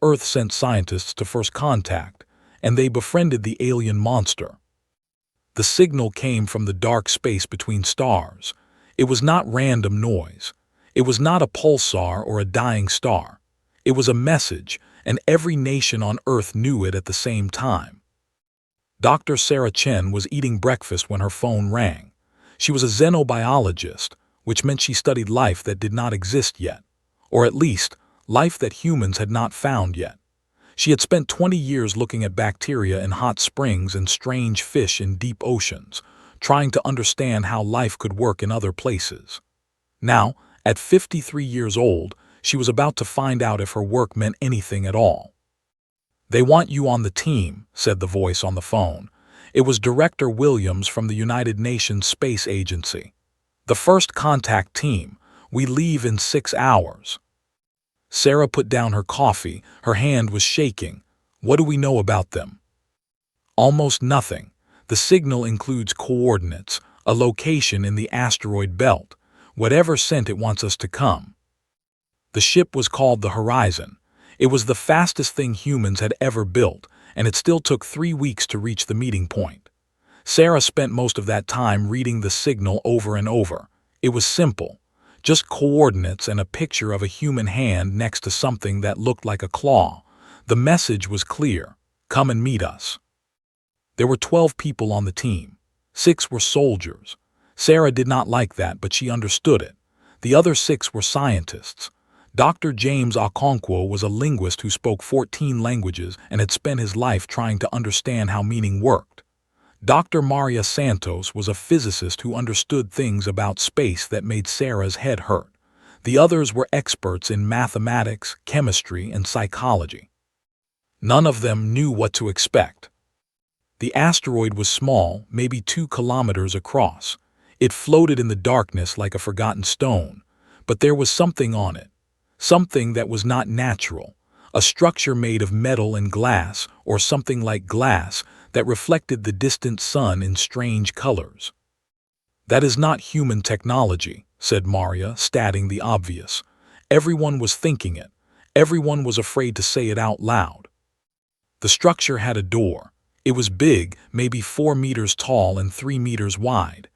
Earth sent scientists to first contact, and they befriended the alien monster. The signal came from the dark space between stars. It was not random noise. It was not a pulsar or a dying star. It was a message, and every nation on Earth knew it at the same time. Dr. Sarah Chen was eating breakfast when her phone rang. She was a xenobiologist, which meant she studied life that did not exist yet, or at least, life that humans had not found yet. She had spent 20 years looking at bacteria in hot springs and strange fish in deep oceans, trying to understand how life could work in other places. Now, at 53 years old, she was about to find out if her work meant anything at all. "They want you on the team," said the voice on the phone. It was Director Williams from the United Nations Space Agency. "The first contact team. We leave in 6 hours." Sarah put down her coffee. Her hand was shaking. "What do we know about them?" "Almost nothing. The signal includes coordinates, a location in the asteroid belt, whatever sent it wants us to come." The ship was called the Horizon. It was the fastest thing humans had ever built, and it still took 3 weeks to reach the meeting point. Sarah spent most of that time reading the signal over and over. It was simple. Just coordinates and a picture of a human hand next to something that looked like a claw. The message was clear: come and meet us. There were 12 people on the team. 6 were soldiers. Sarah did not like that, but she understood it. The other 6 were scientists. Dr. James Okonkwo was a linguist who spoke 14 languages and had spent his life trying to understand how meaning worked. Dr. Maria Santos was a physicist who understood things about space that made Sarah's head hurt. The others were experts in mathematics, chemistry, and psychology. None of them knew what to expect. The asteroid was small, maybe 2 kilometers across. It floated in the darkness like a forgotten stone, but there was something on it. Something that was not natural, a structure made of metal and glass, or something like glass, that reflected the distant sun in strange colors. "That is not human technology," said Maria, stating the obvious. Everyone was thinking it. Everyone was afraid to say it out loud. The structure had a door. It was big, maybe 4 meters tall and 3 meters wide.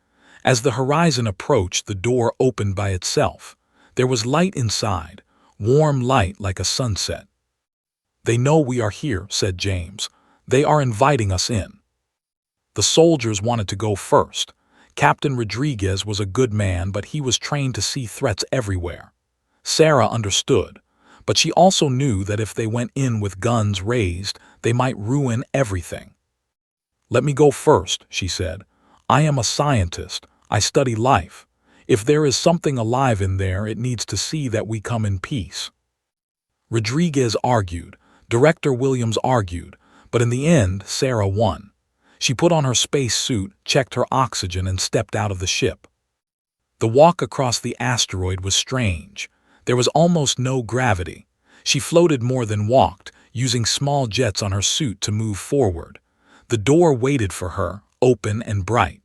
As the horizon approached, the door opened by itself. There was light inside, warm light like a sunset. "They know we are here," said James. "They are inviting us in." The soldiers wanted to go first. Captain Rodriguez was a good man, but he was trained to see threats everywhere. Sarah understood, but she also knew that if they went in with guns raised, they might ruin everything. "Let me go first," she said. "I am a scientist. I study life. If there is something alive in there, it needs to see that we come in peace." Rodriguez argued. Director Williams argued. But in the end, Sarah won. She put on her space suit, checked her oxygen, and stepped out of the ship. The walk across the asteroid was strange. There was almost no gravity. She floated more than walked, using small jets on her suit to move forward. The door waited for her, open and bright.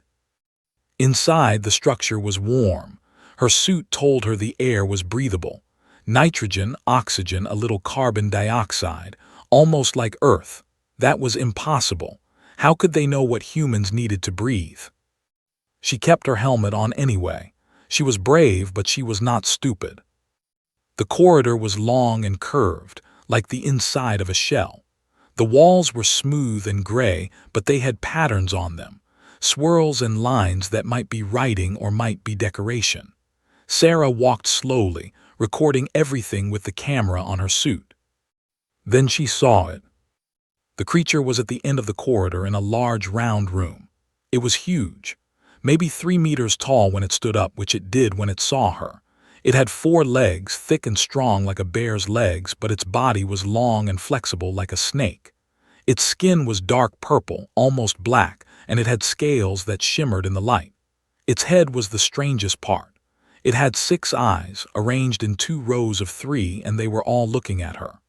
Inside, the structure was warm. Her suit told her the air was breathable. Nitrogen, oxygen, a little carbon dioxide, almost like Earth. That was impossible. How could they know what humans needed to breathe? She kept her helmet on anyway. She was brave, but she was not stupid. The corridor was long and curved, like the inside of a shell. The walls were smooth and gray, but they had patterns on them, swirls and lines that might be writing or might be decoration. Sarah walked slowly, recording everything with the camera on her suit. Then she saw it. The creature was at the end of the corridor in a large round room. It was huge, maybe 3 meters tall when it stood up, which it did when it saw her. It had 4 legs, thick and strong like a bear's legs, but its body was long and flexible like a snake. Its skin was dark purple, almost black, and it had scales that shimmered in the light. Its head was the strangest part. It had 6 eyes, arranged in 2 rows of 3, and they were all looking at her.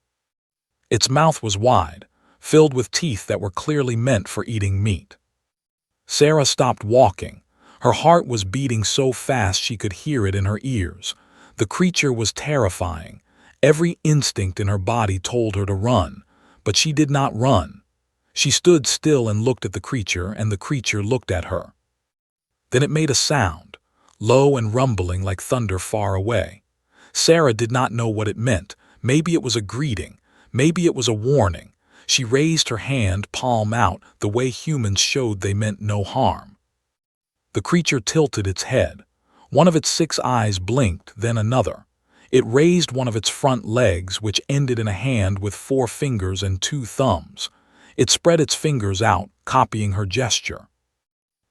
Its mouth was wide, filled with teeth that were clearly meant for eating meat. Sarah stopped walking. Her heart was beating so fast she could hear it in her ears. The creature was terrifying. Every instinct in her body told her to run, but she did not run. She stood still and looked at the creature, and the creature looked at her. Then it made a sound, low and rumbling like thunder far away. Sarah did not know what it meant. Maybe it was a greeting. Maybe it was a warning. She raised her hand, palm out, the way humans showed they meant no harm. The creature tilted its head. One of its 6 eyes blinked, then another. It raised one of its front legs, which ended in a hand with 4 fingers and 2 thumbs. It spread its fingers out, copying her gesture.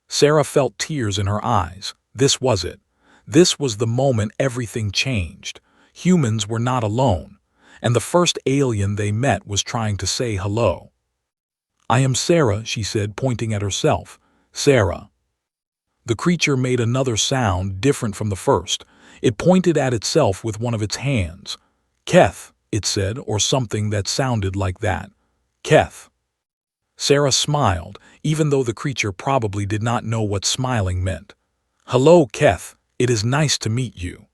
Sarah felt tears in her eyes. This was it. This was the moment everything changed. Humans were not alone, and the first alien they met was trying to say hello. "I am Sarah," she said, pointing at herself. "Sarah." The creature made another sound different from the first. It pointed at itself with one of its hands. "Keth," it said, or something that sounded like that. "Keth." Sarah smiled, even though the creature probably did not know what smiling meant. "Hello, Keth. It is nice to meet you."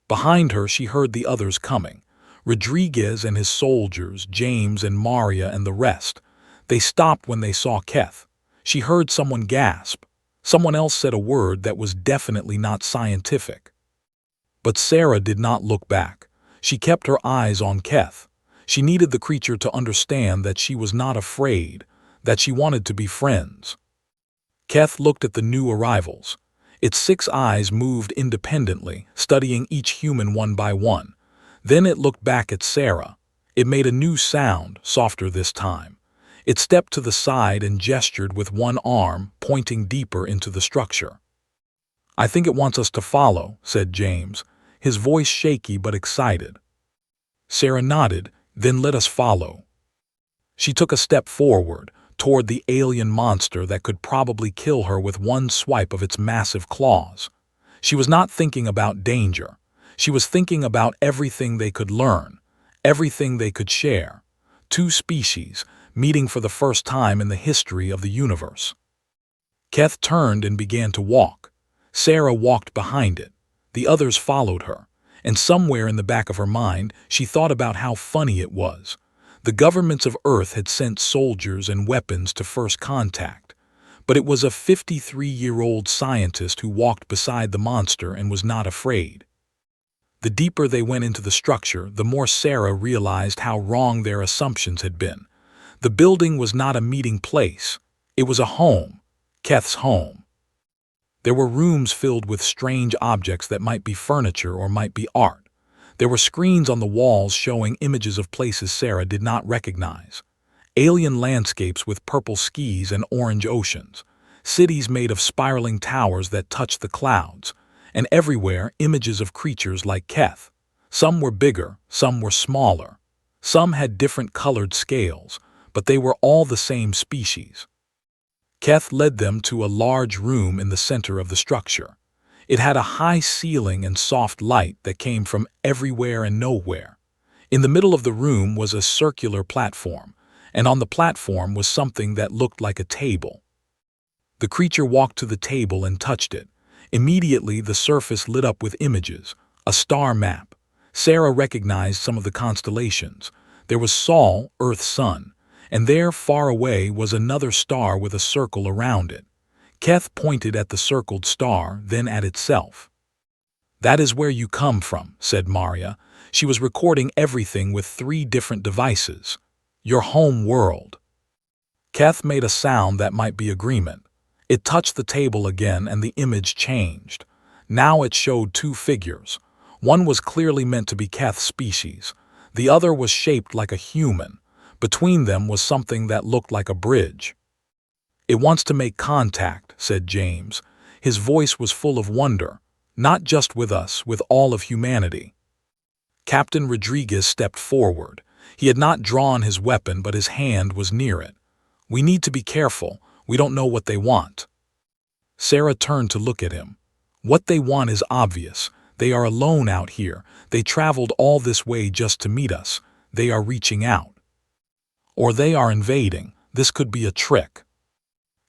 Behind her she heard the others coming. Rodriguez and his soldiers, James and Maria and the rest. They stopped when they saw Keth. She heard someone gasp. Someone else said a word that was definitely not scientific. But Sarah did not look back. She kept her eyes on Keth. She needed the creature to understand that she was not afraid, that she wanted to be friends. Keth looked at the new arrivals. Its 6 eyes moved independently, studying each human one by one. Then it looked back at Sarah. It made a new sound, softer this time. It stepped to the side and gestured with one arm, pointing deeper into the structure. "I think it wants us to follow," said James, his voice shaky but excited. Sarah nodded. "Then let us follow." She took a step forward, toward the alien monster that could probably kill her with one swipe of its massive claws. She was not thinking about danger. She was thinking about everything they could learn, everything they could share. 2 species, meeting for the first time in the history of the universe. Keth turned and began to walk. Sarah walked behind it. The others followed her, and somewhere in the back of her mind, she thought about how funny it was. The governments of Earth had sent soldiers and weapons to first contact, but it was a 53-year-old scientist who walked beside the monster and was not afraid. The deeper they went into the structure, the more Sarah realized how wrong their assumptions had been. The building was not a meeting place. It was a home, Keth's home. There were rooms filled with strange objects that might be furniture or might be art. There were screens on the walls showing images of places Sarah did not recognize. Alien landscapes with purple skies and orange oceans. Cities made of spiraling towers that touched the clouds. And everywhere images of creatures like Keth. Some were bigger, some were smaller. Some had different colored scales, but they were all the same species. Keth led them to a large room in the center of the structure. It had a high ceiling and soft light that came from everywhere and nowhere. In the middle of the room was a circular platform, and on the platform was something that looked like a table. The creature walked to the table and touched it. Immediately, the surface lit up with images, a star map. Sarah recognized some of the constellations. There was Sol, Earth's sun, and there, far away, was another star with a circle around it. Keth pointed at the circled star, then at itself. "That is where you come from," said Maria. She was recording everything with 3 different devices. "Your home world." Keth made a sound that might be agreement. It touched the table again and the image changed. Now it showed 2 figures. One was clearly meant to be Keth's species. The other was shaped like a human. Between them was something that looked like a bridge. "It wants to make contact," said James. His voice was full of wonder, not just with us, with all of humanity. Captain Rodriguez stepped forward. He had not drawn his weapon, but his hand was near it. "We need to be careful. We don't know what they want." Sarah turned to look at him. "What they want is obvious. They are alone out here. They traveled all this way just to meet us. They are reaching out. Or they are invading. This could be a trick."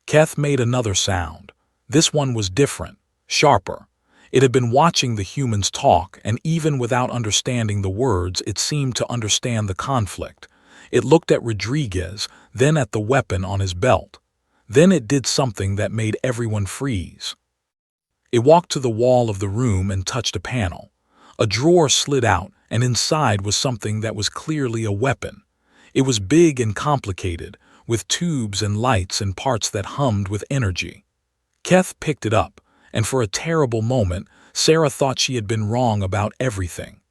Keth made another sound. This one was different, sharper. It had been watching the humans talk, and even without understanding the words, it seemed to understand the conflict. It looked at Rodriguez, then at the weapon on his belt. Then it did something that made everyone freeze. It walked to the wall of the room and touched a panel. A drawer slid out, and inside was something that was clearly a weapon. It was big and complicated, with tubes and lights and parts that hummed with energy. Keth picked it up, and for a terrible moment, Sarah thought she had been wrong about everything.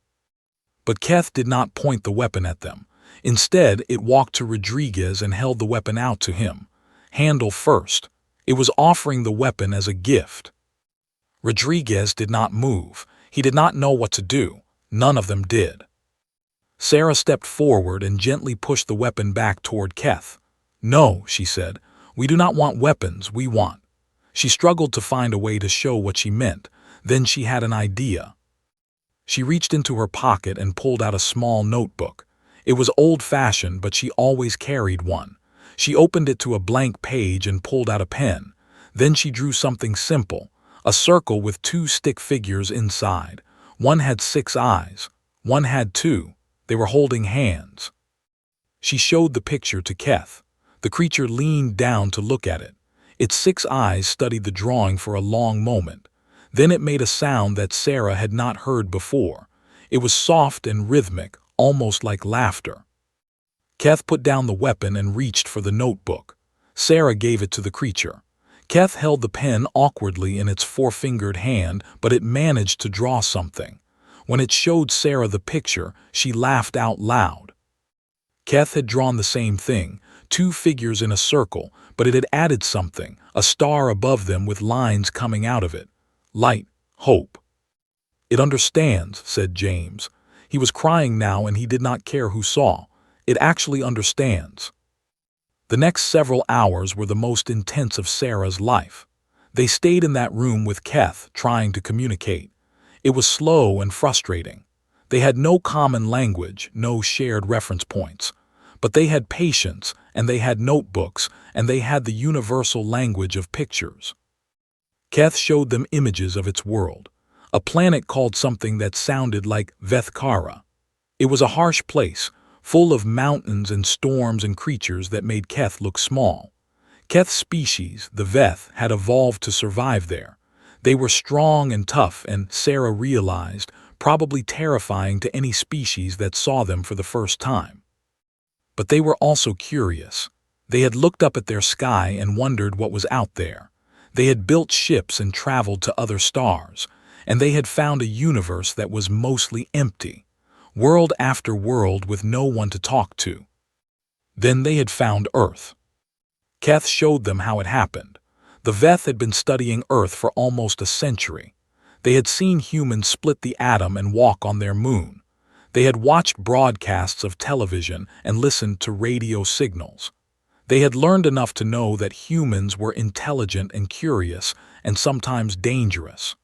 But Keth did not point the weapon at them. Instead, it walked to Rodriguez and held the weapon out to him. Handle first. It was offering the weapon as a gift. Rodriguez did not move. He did not know what to do. None of them did. Sarah stepped forward and gently pushed the weapon back toward Keth. "No," she said. "We do not want weapons, we want." She struggled to find a way to show what she meant. Then she had an idea. She reached into her pocket and pulled out a small notebook. It was old-fashioned, but she always carried one. She opened it to a blank page and pulled out a pen. Then she drew something simple, a circle with 2 stick figures inside. One had 6 eyes. One had 2. They were holding hands. She showed the picture to Keth. The creature leaned down to look at it. Its 6 eyes studied the drawing for a long moment. Then it made a sound that Sarah had not heard before. It was soft and rhythmic, almost like laughter. Keth put down the weapon and reached for the notebook. Sarah gave it to the creature. Keth held the pen awkwardly in its 4-fingered hand, but it managed to draw something. When it showed Sarah the picture, she laughed out loud. Keth had drawn the same thing, 2 figures in a circle, but it had added something, a star above them with lines coming out of it. Light, hope. "It understands," said James. He was crying now and he did not care who saw. "It actually understands." The next several hours were the most intense of Sarah's life. They stayed in that room with Keth, trying to communicate. It was slow and frustrating. They had no common language, no shared reference points. But they had patience, and they had notebooks, and they had the universal language of pictures. Keth showed them images of its world. A planet called something that sounded like Vethkara. It was a harsh place, full of mountains and storms and creatures that made Keth look small. Keth's species, the Veth, had evolved to survive there. They were strong and tough, and Sarah realized, probably terrifying to any species that saw them for the first time. But they were also curious. They had looked up at their sky and wondered what was out there. They had built ships and traveled to other stars, and they had found a universe that was mostly empty, world after world with no one to talk to. Then they had found Earth. Keth showed them how it happened. The Veth had been studying Earth for almost a century. They had seen humans split the atom and walk on their moon. They had watched broadcasts of television and listened to radio signals. They had learned enough to know that humans were intelligent and curious and sometimes dangerous.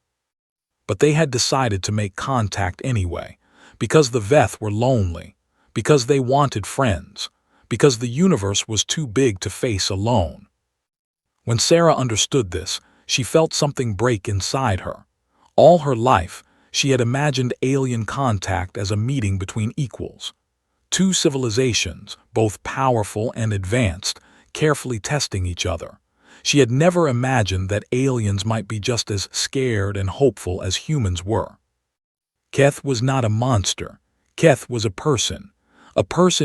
But they had decided to make contact anyway, because the Veth were lonely, because they wanted friends, because the universe was too big to face alone. When Sarah understood this, she felt something break inside her. All her life, she had imagined alien contact as a meeting between equals. 2 civilizations, both powerful and advanced, carefully testing each other. She had never imagined that aliens might be just as scared and hopeful as humans were. Keth was not a monster. Keth was a person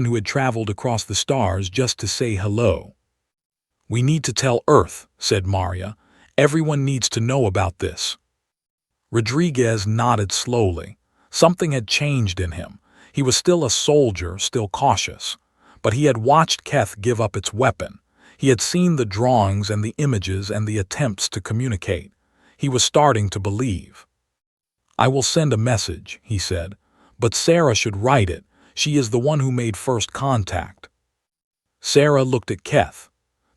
who had traveled across the stars just to say hello. "We need to tell Earth," said Maria. "Everyone needs to know about this." Rodriguez nodded slowly. Something had changed in him. He was still a soldier, still cautious. But he had watched Keth give up its weapon. He had seen the drawings and the images and the attempts to communicate. He was starting to believe. "I will send a message," he said. "But Sarah should write it. She is the one who made first contact." Sarah looked at Keth.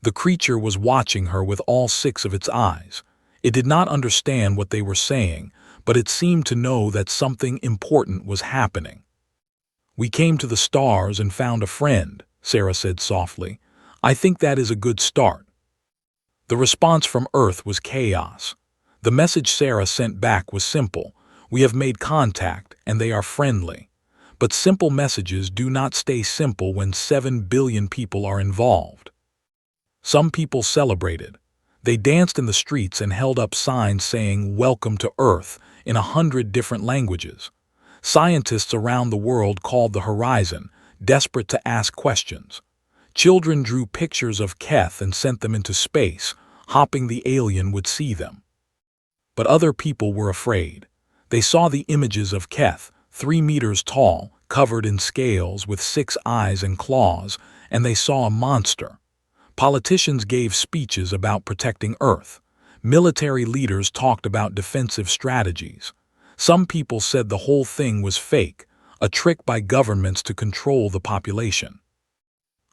The creature was watching her with all 6 of its eyes. It did not understand what they were saying, but it seemed to know that something important was happening. "We came to the stars and found a friend," Sarah said softly. "I think that is a good start." The response from Earth was chaos. The message Sarah sent back was simple. We have made contact, and they are friendly. But simple messages do not stay simple when 7 billion people are involved. Some people celebrated. They danced in the streets and held up signs saying, "Welcome to Earth," in 100 different languages. Scientists around the world called the horizon, desperate to ask questions. Children drew pictures of Keth and sent them into space, hoping the alien would see them. But other people were afraid. They saw the images of Keth, 3 meters tall, covered in scales with 6 eyes and claws, and they saw a monster. Politicians gave speeches about protecting Earth. Military leaders talked about defensive strategies. Some people said the whole thing was fake, a trick by governments to control the population.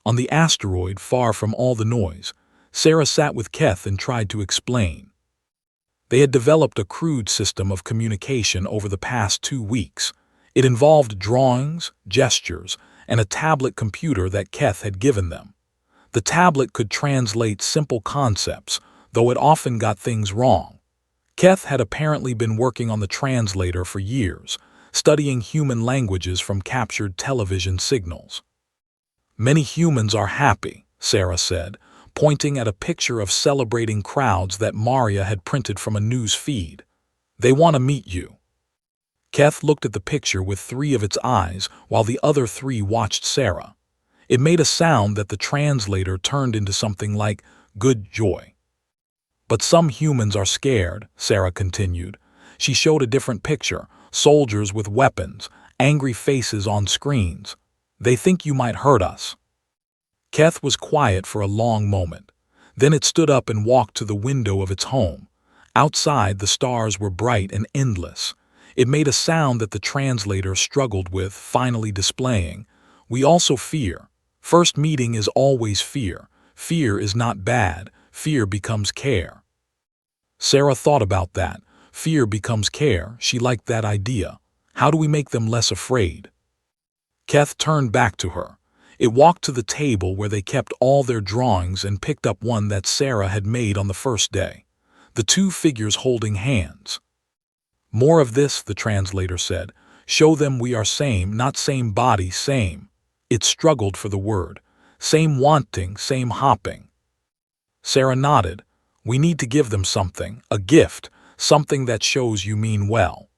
On the asteroid, far from all the noise, Sarah sat with Keth and tried to explain. They had developed a crude system of communication over the past 2 weeks. It involved drawings, gestures, and a tablet computer that Keth had given them. The tablet could translate simple concepts, though it often got things wrong. Keth had apparently been working on the translator for years, studying human languages from captured television signals. "Many humans are happy," Sarah said, pointing at a picture of celebrating crowds that Maria had printed from a news feed. "They want to meet you." Keth looked at the picture with 3 of its eyes while the other 3 watched Sarah. It made a sound that the translator turned into something like "good joy." "But some humans are scared," Sarah continued. She showed a different picture, soldiers with weapons, angry faces on screens. "They think you might hurt us." Keth was quiet for a long moment. Then it stood up and walked to the window of its home. Outside, the stars were bright and endless. It made a sound that the translator struggled with, finally displaying. "We also fear. First meeting is always fear. Fear is not bad. Fear becomes care." Sarah thought about that. Fear becomes care. She liked that idea. How do we make them less afraid? Keth turned back to her. It walked to the table where they kept all their drawings and picked up one that Sarah had made on the first day. The 2 figures holding hands. "More of this," the translator said. "Show them we are same, not same body, same." It struggled for the word. "Same wanting, same hopping." Sarah nodded. "We need to give them something, a gift, something that shows you mean well."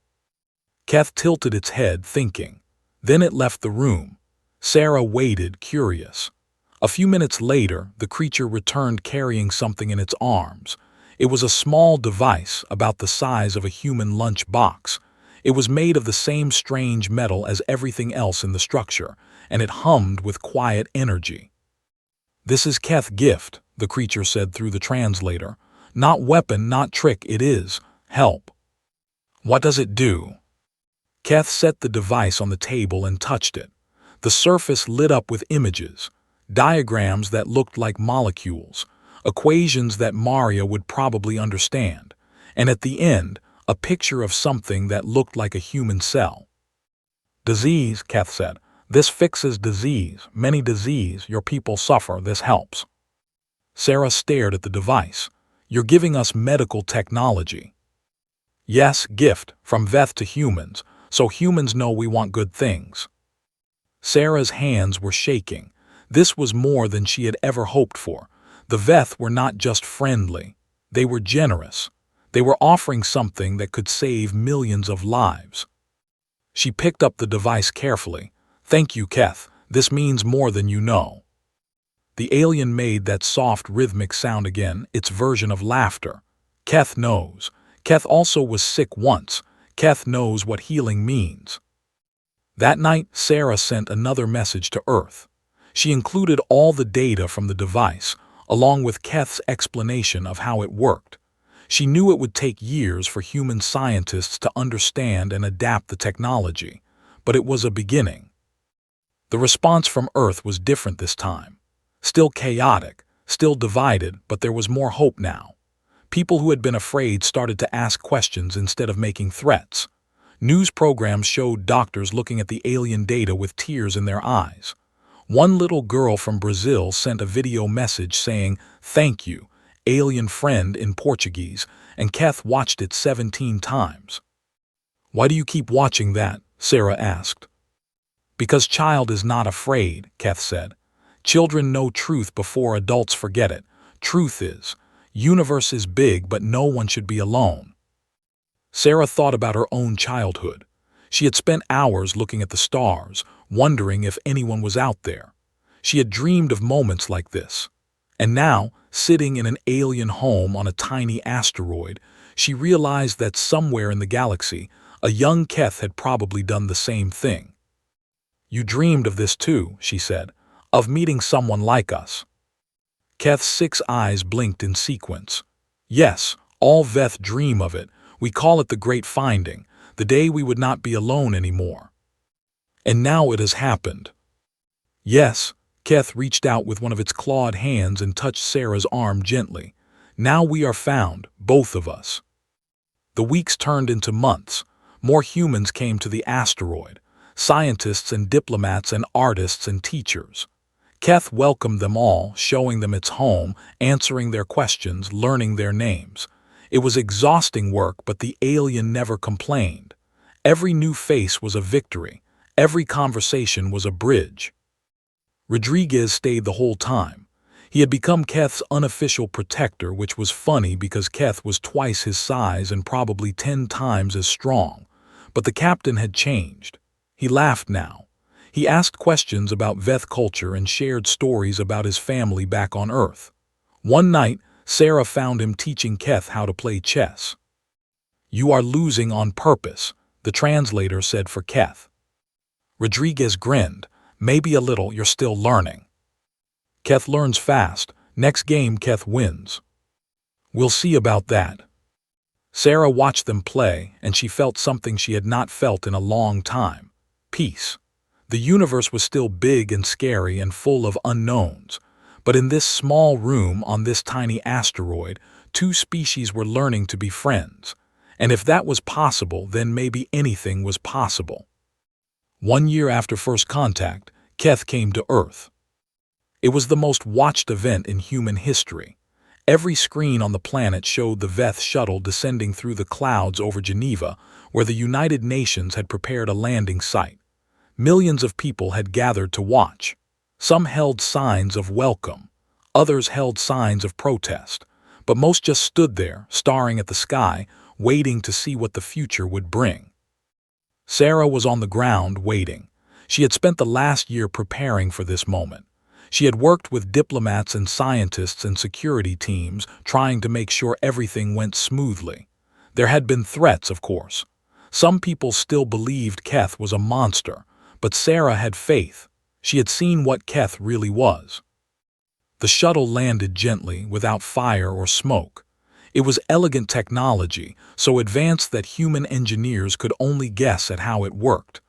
Keth tilted its head, thinking. Then it left the room. Sarah waited, curious. A few minutes later, the creature returned carrying something in its arms. It was a small device about the size of a human lunch box. It was made of the same strange metal as everything else in the structure, and it hummed with quiet energy. "This is Keth's gift," the creature said through the translator. "Not weapon, not trick, it is help." "What does it do?" Keth set the device on the table and touched it. The surface lit up with images, diagrams that looked like molecules, equations that Maria would probably understand, and at the end, a picture of something that looked like a human cell. "Disease," Keth said. "This fixes disease, many disease, your people suffer, this helps." Sarah stared at the device. "You're giving us medical technology." "Yes, gift, from Veth to humans, so humans know we want good things." Sarah's hands were shaking. This was more than she had ever hoped for. The Veth were not just friendly. They were generous. They were offering something that could save millions of lives. She picked up the device carefully. "Thank you, Keth. This means more than you know." The alien made that soft rhythmic sound again, its version of laughter. "Keth knows. Keth also was sick once. Keth knows what healing means." That night, Sarah sent another message to Earth. She included all the data from the device, along with Keth's explanation of how it worked. She knew it would take years for human scientists to understand and adapt the technology, but it was a beginning. The response from Earth was different this time. Still chaotic, still divided, but there was more hope now. People who had been afraid started to ask questions instead of making threats. News programs showed doctors looking at the alien data with tears in their eyes. One little girl from Brazil sent a video message saying, "Thank you. Alien Friend in Portuguese, and Keth watched it 17 times. "Why do you keep watching that?" Sarah asked. "Because child is not afraid," Keth said. "Children know truth before adults forget it. Truth is, universe is big, but no one should be alone." Sarah thought about her own childhood. She had spent hours looking at the stars, wondering if anyone was out there. She had dreamed of moments like this. And now, sitting in an alien home on a tiny asteroid, she realized that somewhere in the galaxy, a young Keth had probably done the same thing. "You dreamed of this too," she said, "of meeting someone like us." Keth's 6 eyes blinked in sequence. "Yes, all Veth dream of it. We call it the Great Finding, the day we would not be alone anymore. And now it has happened." "Yes," Keth reached out with one of its clawed hands and touched Sarah's arm gently. "Now we are found, both of us." The weeks turned into months. More humans came to the asteroid, scientists and diplomats and artists and teachers. Keth welcomed them all, showing them its home, answering their questions, learning their names. It was exhausting work, but the alien never complained. Every new face was a victory. Every conversation was a bridge. Rodriguez stayed the whole time. He had become Keth's unofficial protector, which was funny because Keth was twice his size and probably 10 times as strong. But the captain had changed. He laughed now. He asked questions about Veth culture and shared stories about his family back on Earth. One night, Sarah found him teaching Keth how to play chess. "You are losing on purpose," the translator said for Keth. Rodriguez grinned. "Maybe a little, you're still learning." Keth learns fast. Next game, Keth wins. "We'll see about that." Sarah watched them play, and she felt something she had not felt in a long time. Peace. The universe was still big and scary and full of unknowns. But in this small room on this tiny asteroid, 2 species were learning to be friends. And if that was possible, then maybe anything was possible. 1 year after first contact, Keth came to Earth. It was the most watched event in human history. Every screen on the planet showed the Veth shuttle descending through the clouds over Geneva, where the United Nations had prepared a landing site. Millions of people had gathered to watch. Some held signs of welcome. Others held signs of protest. But most just stood there, staring at the sky, waiting to see what the future would bring. Sarah was on the ground, waiting. She had spent the last year preparing for this moment. She had worked with diplomats and scientists and security teams, trying to make sure everything went smoothly. There had been threats, of course. Some people still believed Keth was a monster, but Sarah had faith. She had seen what Keth really was. The shuttle landed gently, without fire or smoke. It was elegant technology, so advanced that human engineers could only guess at how it worked.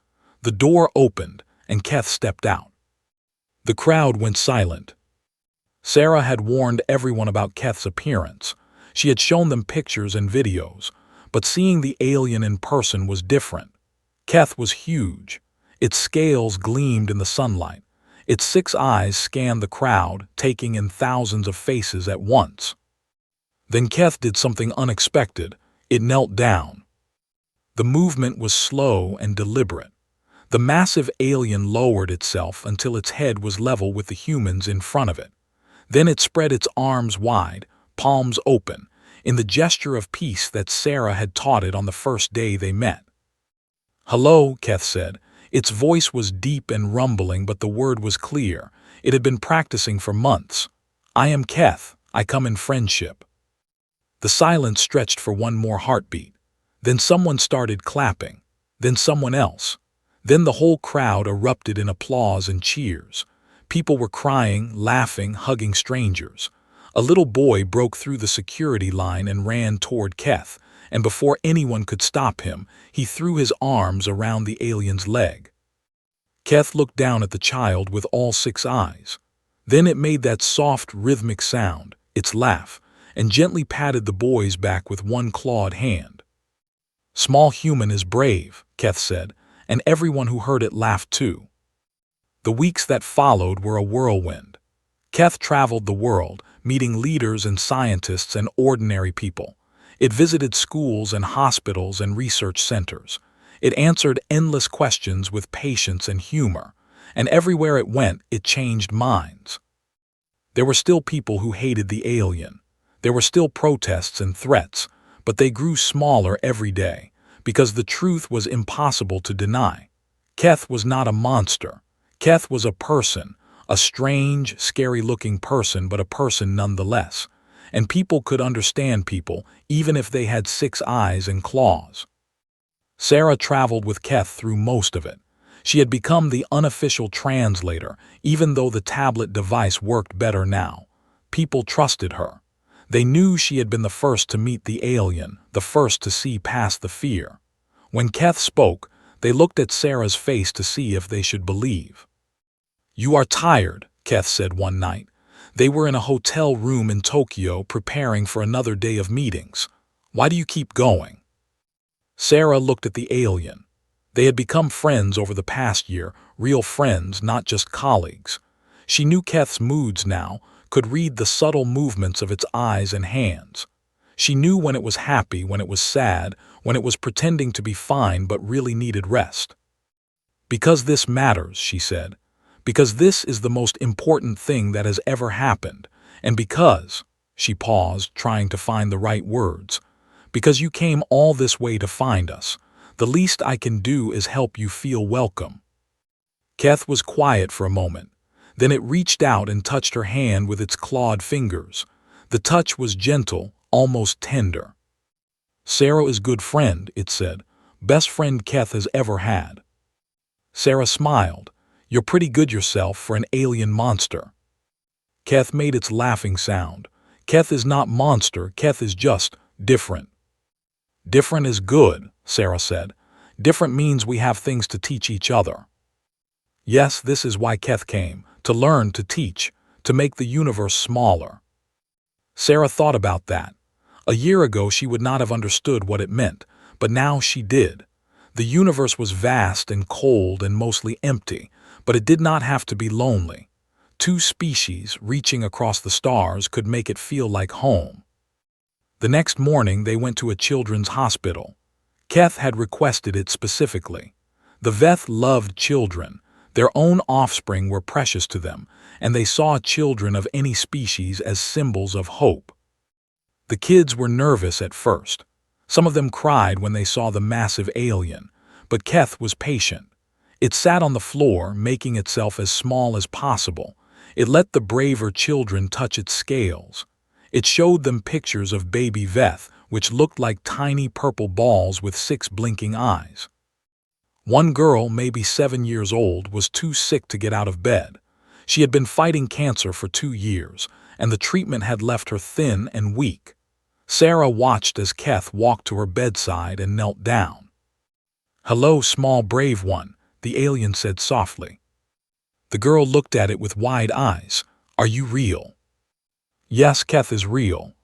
The door opened, and Keth stepped out. The crowd went silent. Sarah had warned everyone about Keth's appearance. She had shown them pictures and videos, but seeing the alien in person was different. Keth was huge. Its scales gleamed in the sunlight. Its 6 eyes scanned the crowd, taking in thousands of faces at once. Then Keth did something unexpected. It knelt down. The movement was slow and deliberate. The massive alien lowered itself until its head was level with the humans in front of it. Then it spread its arms wide, palms open, in the gesture of peace that Sarah had taught it on the first day they met. "Hello," Keth said. Its voice was deep and rumbling, but the word was clear. It had been practicing for months. "I am Keth. I come in friendship." The silence stretched for one more heartbeat. Then someone started clapping. Then someone else. Then the whole crowd erupted in applause and cheers. People were crying, laughing, hugging strangers. A little boy broke through the security line and ran toward Keth, and before anyone could stop him, he threw his arms around the alien's leg. Keth looked down at the child with all 6 eyes. Then it made that soft, rhythmic sound, its laugh, and gently patted the boy's back with one clawed hand. "Small human is brave," Keth said, and everyone who heard it laughed too. The weeks that followed were a whirlwind. Keth traveled the world, meeting leaders and scientists and ordinary people. It visited schools and hospitals and research centers. It answered endless questions with patience and humor, and everywhere it went, it changed minds. There were still people who hated the alien. There were still protests and threats, but they grew smaller every day, because the truth was impossible to deny. Keth was not a monster. Keth was a person, a strange, scary-looking person, but a person nonetheless. And people could understand people, even if they had 6 eyes and claws. Sarah traveled with Keth through most of it. She had become the unofficial translator, even though the tablet device worked better now. People trusted her. They knew she had been the first to meet the alien, the first to see past the fear. When Keth spoke, they looked at Sarah's face to see if they should believe. "You are tired," Keth said one night. They were in a hotel room in Tokyo preparing for another day of meetings. "Why do you keep going?" Sarah looked at the alien. They had become friends over the past year, real friends, not just colleagues. She knew Keth's moods now, could read the subtle movements of its eyes and hands. She knew when it was happy, when it was sad, when it was pretending to be fine but really needed rest. "Because this matters," she said. "Because this is the most important thing that has ever happened. And because," she paused, trying to find the right words, "because you came all this way to find us. The least I can do is help you feel welcome." Keth was quiet for a moment. Then it reached out and touched her hand with its clawed fingers. The touch was gentle, almost tender. "Sarah is good friend," it said. "Best friend Keth has ever had." Sarah smiled. "You're pretty good yourself for an alien monster." Keth made its laughing sound. "Keth is not monster, Keth is just different." "Different is good," Sarah said. "Different means we have things to teach each other." Yes, this is why Keth came, to learn, to teach, to make the universe smaller. Sarah thought about that. A year ago she would not have understood what it meant, but now she did. The universe was vast and cold and mostly empty, but it did not have to be lonely. 2 species reaching across the stars could make it feel like home. The next morning they went to a children's hospital. Keth had requested it specifically. The Veth loved children. Their own offspring were precious to them, and they saw children of any species as symbols of hope. The kids were nervous at first. Some of them cried when they saw the massive alien, but Keth was patient. It sat on the floor, making itself as small as possible. It let the braver children touch its scales. It showed them pictures of baby Veth, which looked like tiny purple balls with 6 blinking eyes. One girl, maybe 7 years old, was too sick to get out of bed. She had been fighting cancer for 2 years, and the treatment had left her thin and weak. Sarah watched as Keth walked to her bedside and knelt down. "Hello, small brave one," the alien said softly. The girl looked at it with wide eyes. "Are you real?" "Yes, Keth is real."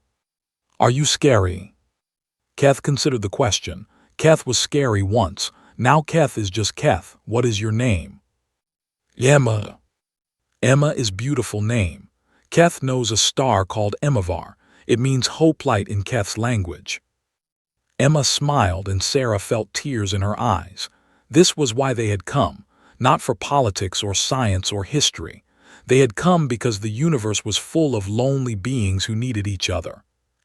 "Are you scary?" Keth considered the question. Keth was scary once. Now Keth is just Keth. "What is your name?" "Emma." Emma is beautiful name. Keth knows a star called Emavar. It means hope light in Keth's language. Emma smiled and Sarah felt tears in her eyes. This was why they had come, not for politics or science or history. They had come because the universe was full of lonely beings who needed each other.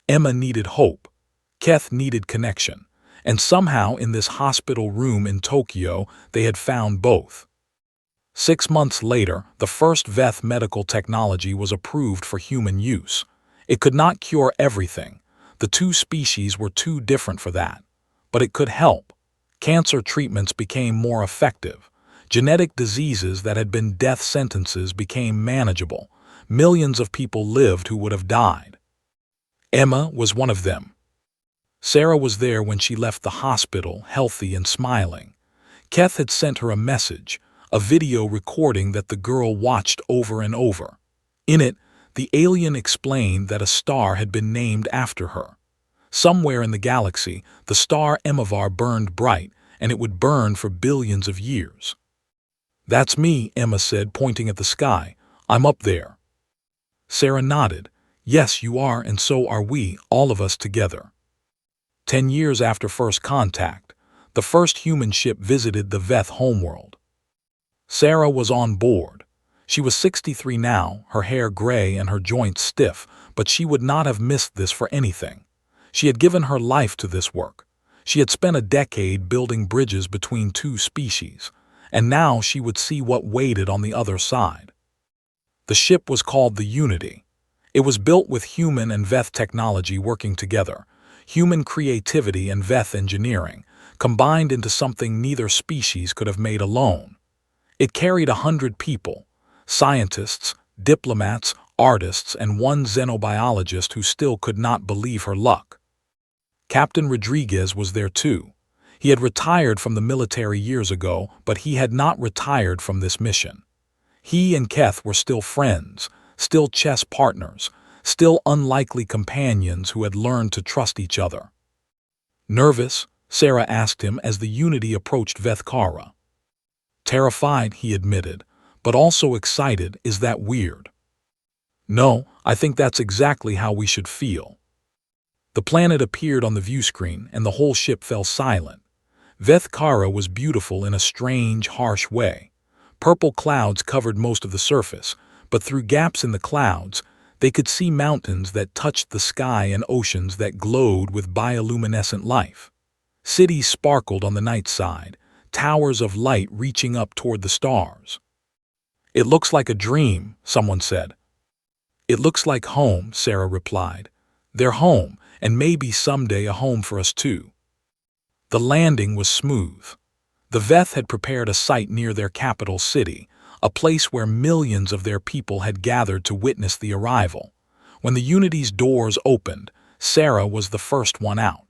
Emma needed hope. Keth needed connection. And somehow in this hospital room in Tokyo, they had found both. 6 months later, the first Veth medical technology was approved for human use. It could not cure everything. The 2 species were too different for that. But it could help. Cancer treatments became more effective. Genetic diseases that had been death sentences became manageable. Millions of people lived who would have died. Emma was one of them. Sarah was there when she left the hospital, healthy and smiling. Keth had sent her a message, a video recording that the girl watched over and over. In it, the alien explained that a star had been named after her. Somewhere in the galaxy, the star Emavar burned bright, and it would burn for billions of years. "That's me," Emma said, pointing at the sky. "I'm up there." Sarah nodded. Yes, you are, and so are we, all of us together. 10 years after first contact, the first human ship visited the Veth homeworld. Sarah was on board. She was 63 now, her hair gray and her joints stiff, but she would not have missed this for anything. She had given her life to this work. She had spent a decade building bridges between two species, and now she would see what waited on the other side. The ship was called the Unity. It was built with human and Veth technology working together, human creativity and Veth engineering, combined into something neither species could have made alone. It carried 100 people, scientists, diplomats, artists, and one xenobiologist who still could not believe her luck. Captain Rodriguez was there too. He had retired from the military years ago, but he had not retired from this mission. He and Keth were still friends, still chess partners, still unlikely companions who had learned to trust each other. Nervous, Sarah asked him as the Unity approached Vethkara. Terrified, he admitted, but also excited. Is that weird? No, I think that's exactly how we should feel. The planet appeared on the view screen and the whole ship fell silent. Vethkara was beautiful in a strange, harsh way. Purple clouds covered most of the surface, but through gaps in the clouds, they could see mountains that touched the sky and oceans that glowed with bioluminescent life. Cities sparkled on the night side, towers of light reaching up toward the stars. It looks like a dream, someone said. It looks like home, Sarah replied. Their home, and maybe someday a home for us too. The landing was smooth. The Veth had prepared a site near their capital city, a place where millions of their people had gathered to witness the arrival. When the Unity's doors opened, Sarah was the first one out.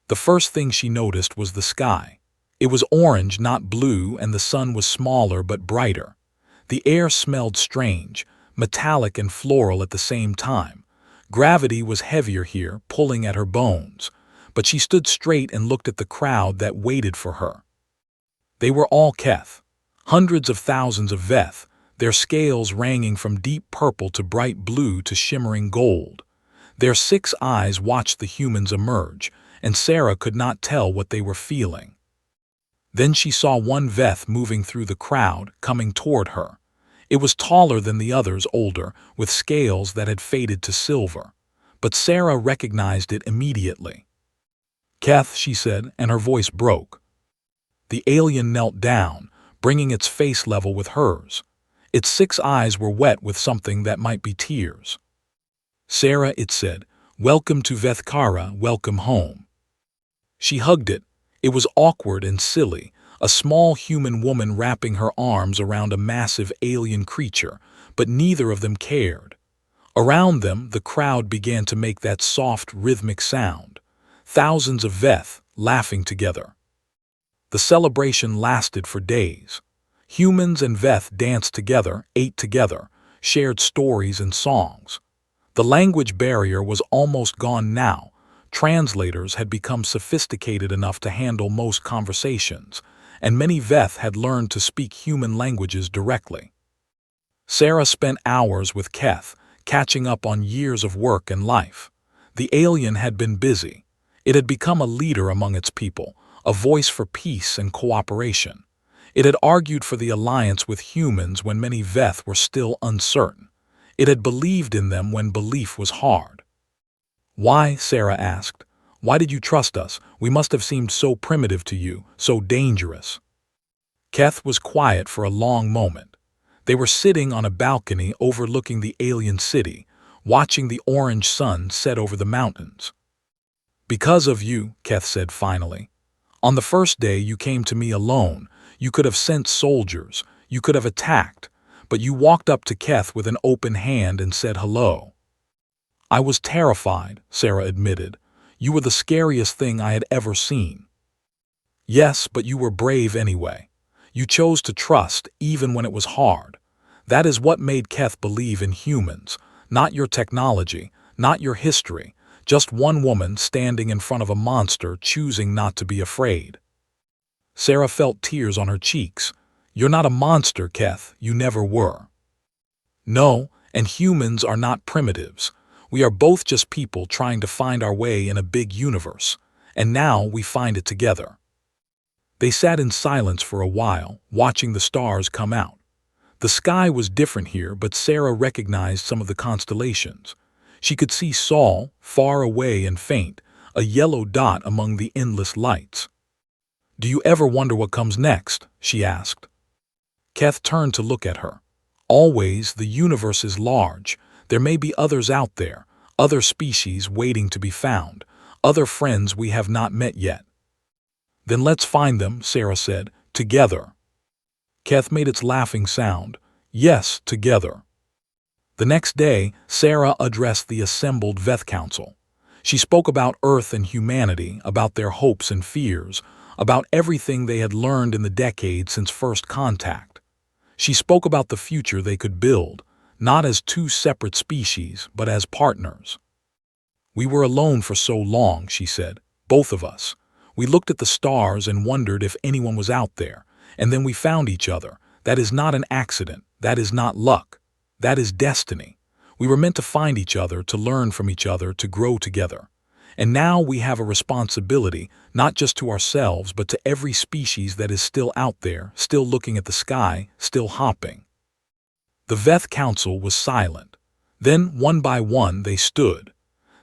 The first thing she noticed was the sky. It was orange, not blue, and the sun was smaller but brighter. The air smelled strange, metallic and floral at the same time. Gravity was heavier here, pulling at her bones, but she stood straight and looked at the crowd that waited for her. They were all Keth, hundreds of thousands of Veth, their scales ranging from deep purple to bright blue to shimmering gold. Their 6 eyes watched the humans emerge, and Sarah could not tell what they were feeling. Then she saw one Veth moving through the crowd, coming toward her. It was taller than the others, older, with scales that had faded to silver. But Sarah recognized it immediately. Keth, she said, and her voice broke. The alien knelt down, bringing its face level with hers. Its 6 eyes were wet with something that might be tears. Sarah, it said, welcome to Vethkara, welcome home. She hugged it. It was awkward and silly, a small human woman wrapping her arms around a massive alien creature, but neither of them cared. Around them, the crowd began to make that soft, rhythmic sound. Thousands of Veth laughing together. The celebration lasted for days. Humans and Veth danced together, ate together, shared stories and songs. The language barrier was almost gone now. Translators had become sophisticated enough to handle most conversations, and many Veth had learned to speak human languages directly. Sarah spent hours with Keth, catching up on years of work and life. The alien had been busy. It had become a leader among its people, a voice for peace and cooperation. It had argued for the alliance with humans when many Veth were still uncertain. It had believed in them when belief was hard. Why, Sarah asked, why did you trust us? We must have seemed so primitive to you, so dangerous. Keth was quiet for a long moment. They were sitting on a balcony overlooking the alien city, watching the orange sun set over the mountains. Because of you, Keth said finally. On the first day you came to me alone. You could have sent soldiers, you could have attacked, but you walked up to Keth with an open hand and said hello. I was terrified, Sarah admitted. You were the scariest thing I had ever seen. Yes, but you were brave anyway. You chose to trust, even when it was hard. That is what made Keth believe in humans, not your technology, not your history, just one woman standing in front of a monster choosing not to be afraid. Sarah felt tears on her cheeks. You're not a monster, Keth. You never were. No, And humans are not primitives. We are both just people trying to find our way in a big universe. And now we find it together." They sat in silence for a while, watching the stars come out. The sky was different here, but Sarah recognized some of the constellations. She could see Sol, far away and faint, a yellow dot among the endless lights. "Do you ever wonder what comes next?" she asked. Keth turned to look at her. "Always, the universe is large. There may be others out there, other species waiting to be found, other friends we have not met yet." "Then let's find them," Sarah said, "together." Keth made its laughing sound. "Yes, together." The next day, Sarah addressed the assembled Veth Council. She spoke about Earth and humanity, about their hopes and fears, about everything they had learned in the decades since first contact. She spoke about the future they could build, not as two separate species, but as partners. "We were alone for so long," she said, "both of us. We looked at the stars and wondered if anyone was out there, and then we found each other. That is not an accident. That is not luck. That is destiny. We were meant to find each other, to learn from each other, to grow together. And now we have a responsibility, not just to ourselves, but to every species that is still out there, still looking at the sky, still hopping." The Veth Council was silent. Then, one by one, they stood.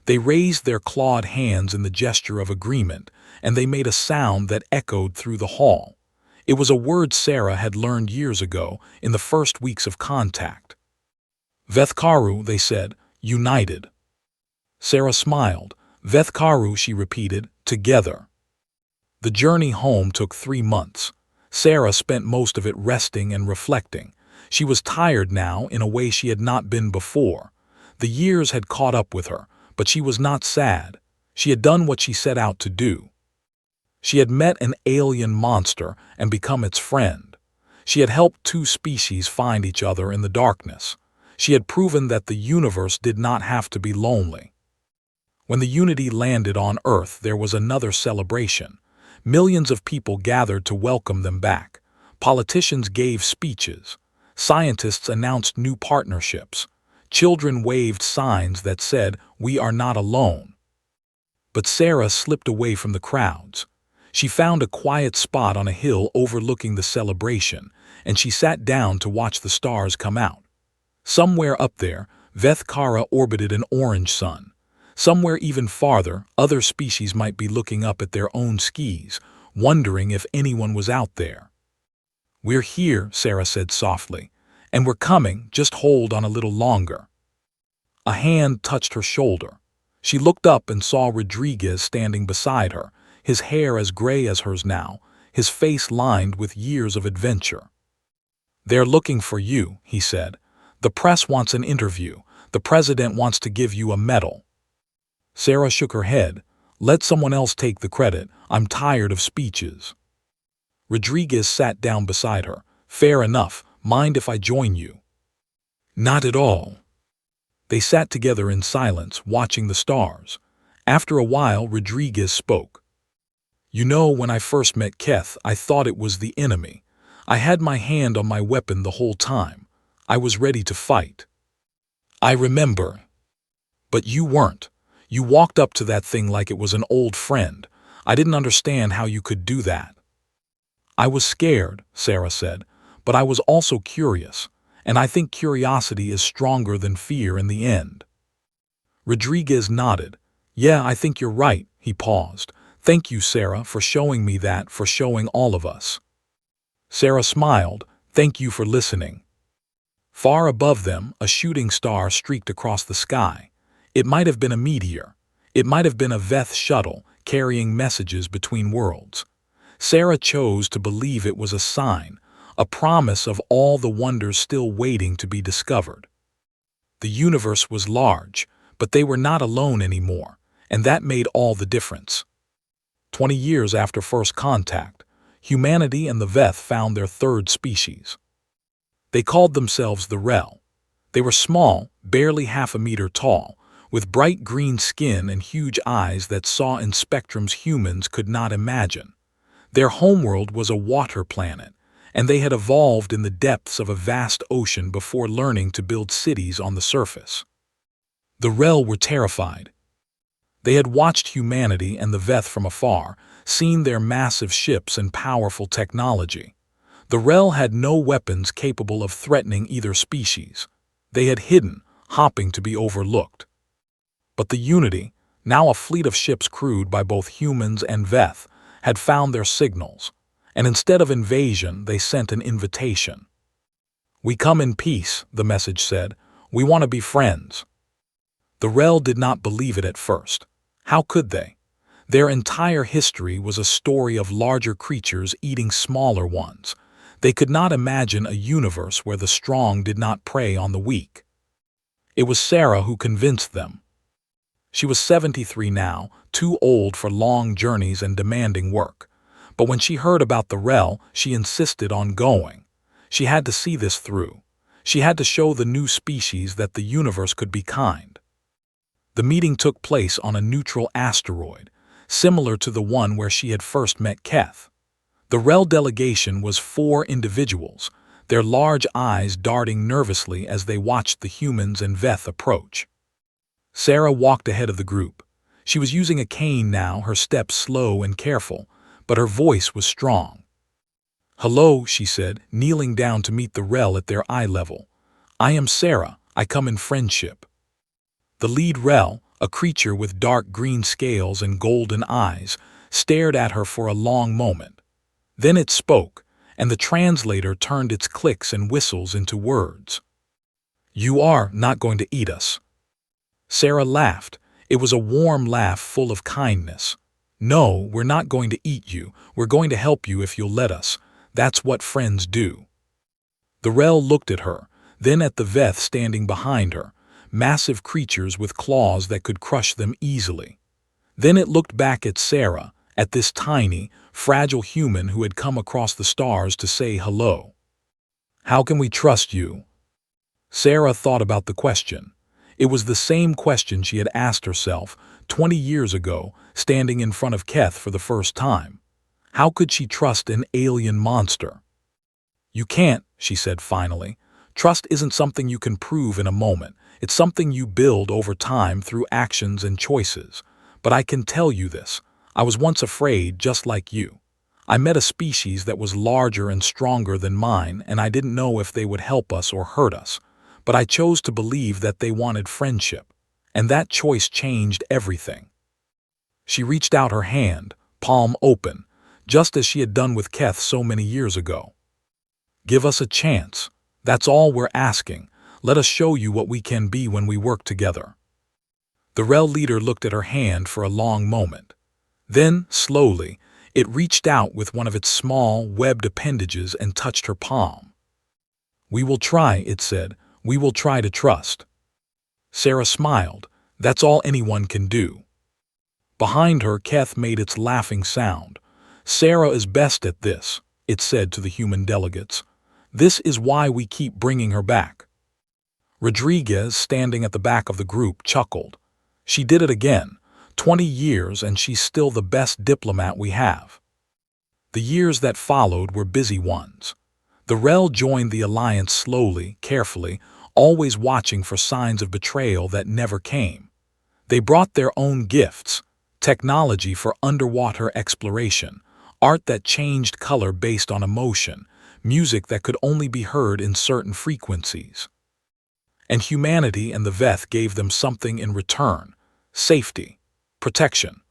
They raised their clawed hands in the gesture of agreement, and they made a sound that echoed through the hall. It was a word Sarah had learned years ago, in the first weeks of contact. "Vethkaru," they said, "united." Sarah smiled. "Vethkaru," she repeated, "together." The journey home took 3 months. Sarah spent most of it resting and reflecting. She was tired now in a way she had not been before. The years had caught up with her, but she was not sad. She had done what she set out to do. She had met an alien monster and become its friend. She had helped 2 species find each other in the darkness. She had proven that the universe did not have to be lonely. When the Unity landed on Earth, there was another celebration. Millions of people gathered to welcome them back. Politicians gave speeches. Scientists announced new partnerships. Children waved signs that said, "We are not alone." But Sarah slipped away from the crowds. She found a quiet spot on a hill overlooking the celebration, and she sat down to watch the stars come out. Somewhere up there, Vethkara orbited an orange sun. Somewhere even farther, other species might be looking up at their own skis, wondering if anyone was out there. "We're here," Sarah said softly, "and we're coming, just hold on a little longer." A hand touched her shoulder. She looked up and saw Rodriguez standing beside her, his hair as gray as hers now, his face lined with years of adventure. "They're looking for you," he said. "The press wants an interview. The president wants to give you a medal." Sarah shook her head. "Let someone else take the credit. I'm tired of speeches." Rodriguez sat down beside her. "Fair enough. Mind if I join you?" "Not at all." They sat together in silence, watching the stars. After a while, Rodriguez spoke. "You know, when I first met Keth, I thought it was the enemy. I had my hand on my weapon the whole time. I was ready to fight." "I remember." "But you weren't. You walked up to that thing like it was an old friend. I didn't understand how you could do that." "I was scared," Sarah said, "but I was also curious, and I think curiosity is stronger than fear in the end." Rodriguez nodded. "Yeah, I think you're right." He paused. "Thank you, Sarah, for showing me that, for showing all of us." Sarah smiled. "Thank you for listening." Far above them, a shooting star streaked across the sky. It might have been a meteor. It might have been a Veth shuttle carrying messages between worlds. Sarah chose to believe it was a sign, a promise of all the wonders still waiting to be discovered. The universe was large, but they were not alone anymore, and that made all the difference. 20 years after first contact, humanity and the Veth found their third species. They called themselves the Rel. They were small, barely half a meter tall, with bright green skin and huge eyes that saw in spectrums humans could not imagine. Their homeworld was a water planet, and they had evolved in the depths of a vast ocean before learning to build cities on the surface. The Rel were terrified. They had watched humanity and the Veth from afar, seen their massive ships and powerful technology. The Rel had no weapons capable of threatening either species. They had hidden, hopping to be overlooked. But the Unity, now a fleet of ships crewed by both humans and Veth, had found their signals, and instead of invasion, they sent an invitation. "We come in peace," the message said. "We want to be friends." The Rel did not believe it at first. How could they? Their entire history was a story of larger creatures eating smaller ones. They could not imagine a universe where the strong did not prey on the weak. It was Sarah who convinced them. She was 73 now, too old for long journeys and demanding work. But when she heard about the Rel, she insisted on going. She had to see this through. She had to show the new species that the universe could be kind. The meeting took place on a neutral asteroid, similar to the one where she had first met Keth. The Rel delegation was 4 individuals, their large eyes darting nervously as they watched the humans and Veth approach. Sarah walked ahead of the group. She was using a cane now, her steps slow and careful, but her voice was strong. "Hello," she said, kneeling down to meet the Rel at their eye level. "I am Sarah. I come in friendship." The lead Rel, a creature with dark green scales and golden eyes, stared at her for a long moment. Then it spoke, and the translator turned its clicks and whistles into words. "You are not going to eat us." Sarah laughed. It was a warm laugh full of kindness. "No, we're not going to eat you. We're going to help you if you'll let us. That's what friends do." The Rel looked at her, then at the Veth standing behind her, massive creatures with claws that could crush them easily. Then it looked back at Sarah, at this tiny, fragile human who had come across the stars to say hello. "How can we trust you?" Sarah thought about the question. It was the same question she had asked herself 20 years ago, standing in front of Keth for the first time. How could she trust an alien monster? "You can't," she said finally. "Trust isn't something you can prove in a moment. It's something you build over time through actions and choices. But I can tell you this. I was once afraid, just like you. I met a species that was larger and stronger than mine, and I didn't know if they would help us or hurt us. But I chose to believe that they wanted friendship, and that choice changed everything." She reached out her hand, palm open, just as she had done with Keth so many years ago. "Give us a chance. That's all we're asking. Let us show you what we can be when we work together." The Rel leader looked at her hand for a long moment. Then, slowly, it reached out with one of its small, webbed appendages and touched her palm. "We will try," it said. "We will try to trust." Sarah smiled. That's all anyone can do. Behind her, Keth made its laughing sound. "Sarah is best at this," it said to the human delegates. "This is why we keep bringing her back." Rodriguez, standing at the back of the group, chuckled. "She did it again. 20 years and she's still the best diplomat we have." The years that followed were busy ones. The Rel joined the alliance slowly, carefully, always watching for signs of betrayal that never came. They brought their own gifts, technology for underwater exploration, art that changed color based on emotion, music that could only be heard in certain frequencies. And humanity and the Veth gave them something in return: safety, protection,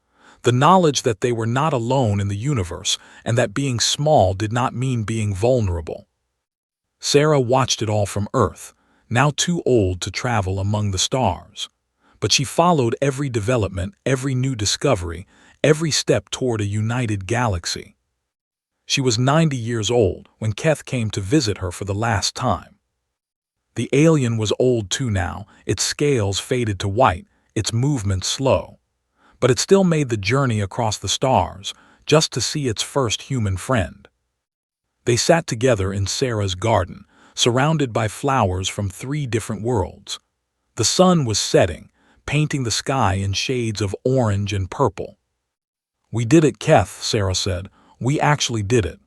the knowledge that they were not alone in the universe and that being small did not mean being vulnerable. Sarah watched it all from Earth, now too old to travel among the stars. But she followed every development, every new discovery, every step toward a united galaxy. She was 90 years old when Keth came to visit her for the last time. The alien was old too now, its scales faded to white, its movements slow. But it still made the journey across the stars, just to see its first human friend. They sat together in Sarah's garden, surrounded by flowers from 3 different worlds. The sun was setting, painting the sky in shades of orange and purple. "We did it, Keth," Sarah said. "We actually did it."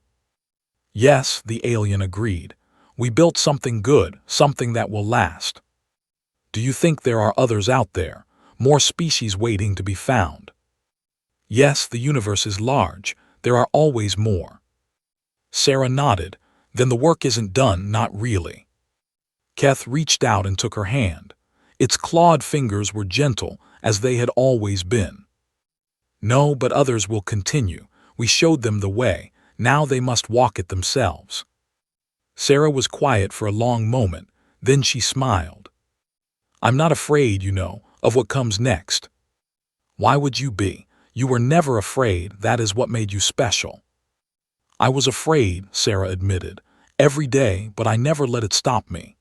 Yes, the alien agreed. We built something good, something that will last. Do you think there are others out there, more species waiting to be found? Yes, the universe is large. There are always more. Sarah nodded. Then the work isn't done, not really. Keth reached out and took her hand. Its clawed fingers were gentle, as they had always been. No, but others will continue. We showed them the way. Now they must walk it themselves. Sarah was quiet for a long moment. Then she smiled. I'm not afraid, of what comes next. Why would you be? You were never afraid. That is what made you special. I was afraid, Sarah admitted, every day, but I never let it stop me.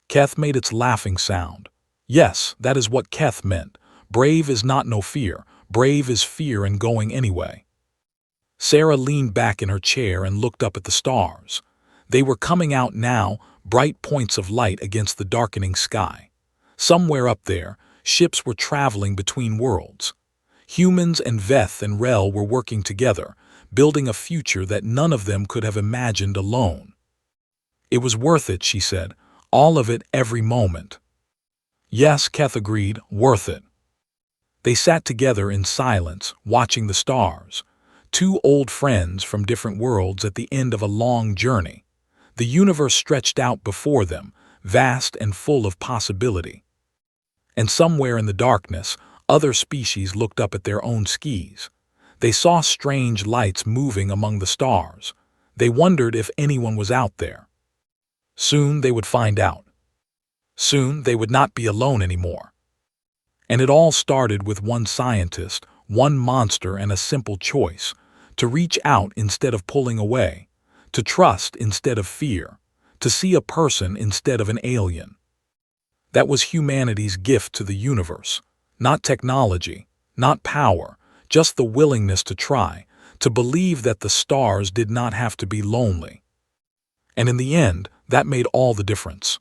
Keth made its laughing sound. Yes, that is what Keth meant. Brave is not no fear. Brave is fear and going anyway. Sarah leaned back in her chair and looked up at the stars. They were coming out now, bright points of light against the darkening sky. Somewhere up there, ships were traveling between worlds. Humans and Veth and Rel were working together, building a future that none of them could have imagined alone. It was worth it, she said. All of it, every moment. Yes, Keth agreed, worth it. They sat together in silence, watching the stars. Two old friends from different worlds at the end of a long journey. The universe stretched out before them, vast and full of possibility. And somewhere in the darkness, other species looked up at their own skies. They saw strange lights moving among the stars. They wondered if anyone was out there. Soon they would find out. Soon they would not be alone anymore. And it all started with one scientist, one monster, and a simple choice: to reach out instead of pulling away, to trust instead of fear, to see a person instead of an alien. That was humanity's gift to the universe. Not technology, not power, just the willingness to try, to believe that the stars did not have to be lonely. And in the end, that made all the difference.